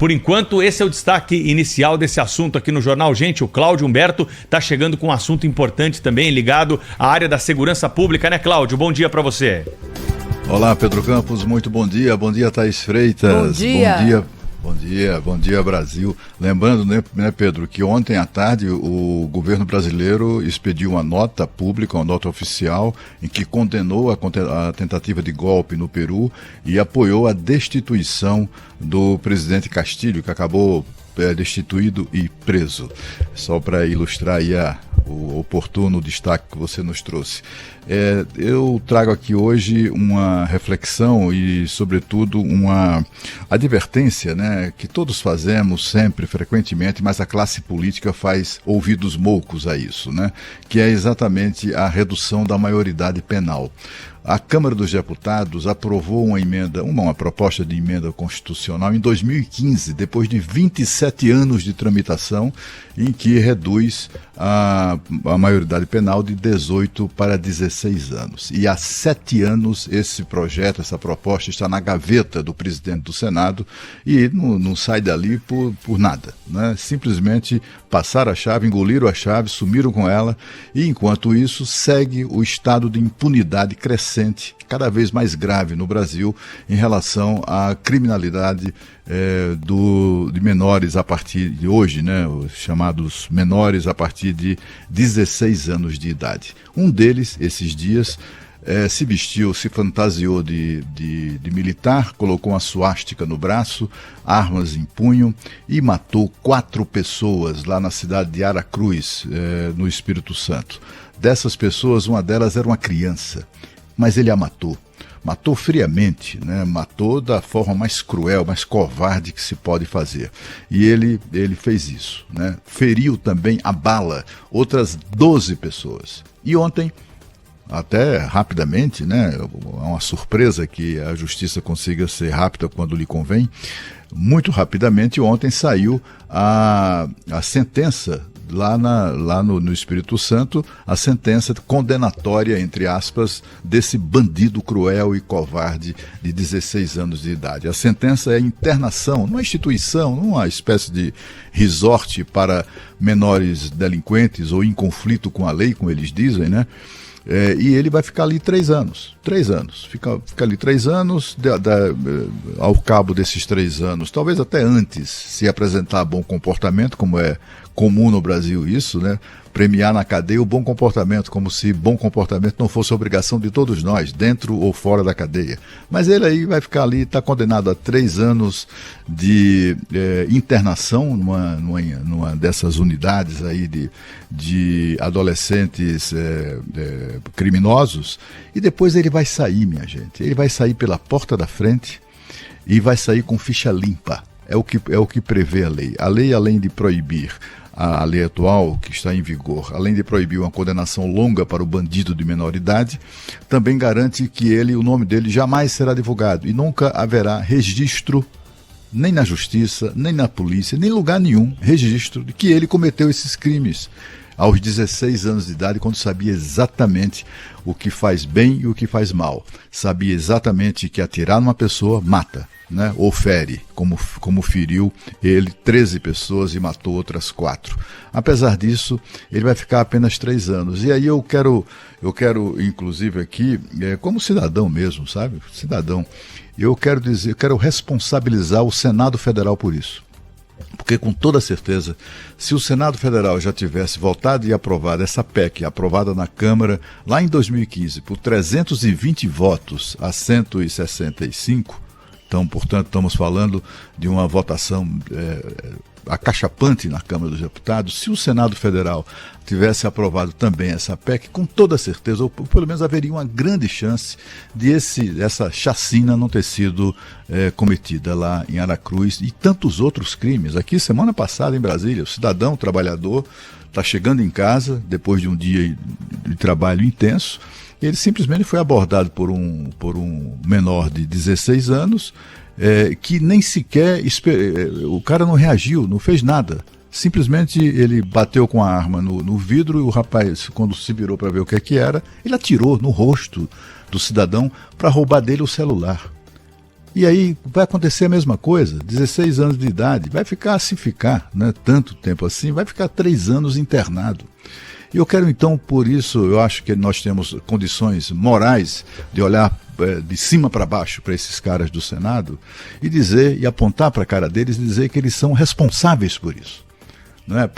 Por enquanto, esse é o destaque inicial desse assunto aqui no Jornal Gente. O Cláudio Humberto está chegando com um assunto importante também ligado à área da segurança pública, né, Cláudio? Bom dia para você. Olá, Pedro Campos, muito bom dia. Bom dia, Thaís Freitas. Bom dia. Bom dia, Brasil. Lembrando, né, Pedro, que ontem à tarde o governo brasileiro expediu uma nota pública, uma nota oficial, em que condenou a tentativa de golpe no Peru e apoiou a destituição do presidente Castilho, que acabou destituído e preso. Só para ilustrar aí o oportuno destaque que você nos trouxe. Eu trago aqui hoje uma reflexão e, sobretudo, uma advertência, né, que todos fazemos sempre, frequentemente, mas a classe política faz ouvidos moucos a isso, né, que é exatamente a redução da maioridade penal. A Câmara dos Deputados aprovou uma proposta de emenda constitucional em 2015, depois de 27 anos de tramitação, em que reduz a maioridade penal de 18 para 16 anos. E há 7 anos essa proposta está na gaveta do presidente do Senado e não sai dali por nada, né? Simplesmente passaram a chave, engoliram a chave, sumiram com ela e, enquanto isso, segue o estado de impunidade crescente, cada vez mais grave no Brasil em relação à criminalidade de menores a partir de hoje, né, os chamados menores a partir de 16 anos de idade. Um deles, esses dias, se fantasiou de militar, colocou uma suástica no braço, armas em punho e matou 4 pessoas lá na cidade de Aracruz, no Espírito Santo. Dessas pessoas, uma delas era uma criança, mas ele a matou. Matou friamente, né? Matou da forma mais cruel, mais covarde que se pode fazer. E ele fez isso, né? Feriu também a bala outras 12 pessoas. E ontem, até rapidamente, né? É uma surpresa que a justiça consiga ser rápida quando lhe convém. Muito rapidamente, ontem saiu a sentença lá no Espírito Santo, a sentença condenatória, entre aspas, desse bandido cruel e covarde de 16 anos de idade. A sentença é internação numa instituição, numa espécie de resort para menores delinquentes ou em conflito com a lei, como eles dizem, né? E ele vai ficar ali 3 anos. 3 anos. Fica ali 3 anos, ao cabo desses 3 anos, talvez até antes, se apresentar bom comportamento, como é comum no Brasil isso, né? Premiar na cadeia o bom comportamento, como se bom comportamento não fosse obrigação de todos nós, dentro ou fora da cadeia. Mas ele aí vai ficar ali, está condenado a 3 anos de internação numa dessas unidades aí de adolescentes criminosos, e depois ele vai sair, minha gente. Ele vai sair pela porta da frente e vai sair com ficha limpa. É o que prevê a lei. A lei, além de proibir, a lei atual que está em vigor, além de proibir uma condenação longa para o bandido de menor idade, também garante que o nome dele jamais será divulgado e nunca haverá registro, nem na justiça, nem na polícia, nem em lugar nenhum, registro de que ele cometeu esses crimes aos 16 anos de idade, quando sabia exatamente o que faz bem e o que faz mal. Sabia exatamente que atirar numa pessoa mata, né? Ou fere, como feriu ele 13 pessoas e matou outras 4. Apesar disso, ele vai ficar apenas 3 anos. E aí eu quero inclusive aqui, como cidadão mesmo, sabe? Cidadão, eu quero responsabilizar o Senado Federal por isso. Porque, com toda certeza, se o Senado Federal já tivesse votado e aprovado essa PEC, aprovada na Câmara lá em 2015, por 320 votos a 165, então, portanto, estamos falando de uma votação acachapante na Câmara dos Deputados. Se o Senado Federal tivesse aprovado também essa PEC, com toda certeza, ou pelo menos haveria uma grande chance de essa chacina não ter sido cometida lá em Aracruz e tantos outros crimes. Aqui, semana passada, em Brasília, o cidadão, o trabalhador, está chegando em casa depois de um dia de trabalho intenso. Ele simplesmente foi abordado por um menor de 16 anos, que nem sequer... o cara não reagiu, não fez nada. Simplesmente ele bateu com a arma no vidro e o rapaz, quando se virou para ver o que era, ele atirou no rosto do cidadão para roubar dele o celular. E aí vai acontecer a mesma coisa, 16 anos de idade, vai ficar, se ficar, né, tanto tempo assim, vai ficar 3 anos internado. E eu quero então, por isso, eu acho que nós temos condições morais de olhar de cima para baixo para esses caras do Senado e dizer, e apontar para a cara deles e dizer que eles são responsáveis por isso. Não é?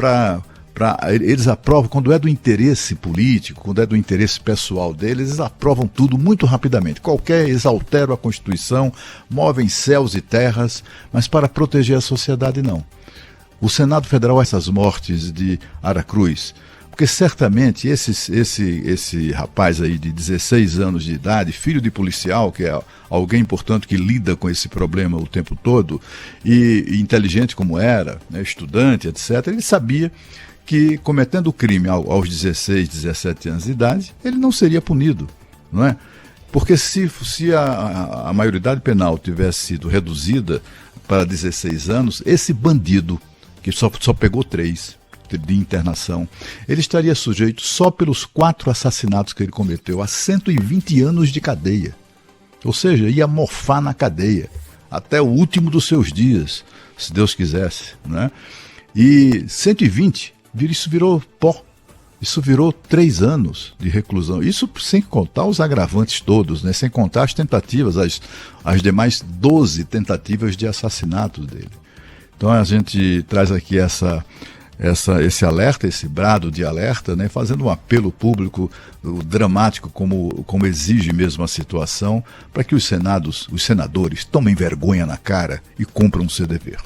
Eles aprovam, quando é do interesse político, quando é do interesse pessoal deles, eles aprovam tudo muito rapidamente. Eles alteram a Constituição, movem céus e terras, mas para proteger a sociedade não. O Senado Federal, essas mortes de Aracruz, porque certamente esse rapaz aí de 16 anos de idade, filho de policial, que é alguém, portanto, que lida com esse problema o tempo todo, e inteligente como era, né, estudante, etc., ele sabia que cometendo o crime aos 16, 17 anos de idade, ele não seria punido, não é? Porque se a maioridade penal tivesse sido reduzida para 16 anos, esse bandido, que só pegou 3 de internação, ele estaria sujeito só pelos 4 assassinatos que ele cometeu a 120 anos de cadeia. Ou seja, ia morfar na cadeia até o último dos seus dias, se Deus quisesse, né? E 120, isso virou pó. Isso virou 3 anos de reclusão. Isso sem contar os agravantes todos, né? Sem contar as tentativas, as demais 12 tentativas de assassinato dele. Então a gente traz aqui esse alerta, esse brado de alerta, né? Fazendo um apelo público dramático, como exige mesmo a situação, para que os senadores tomem vergonha na cara e cumpram o seu dever.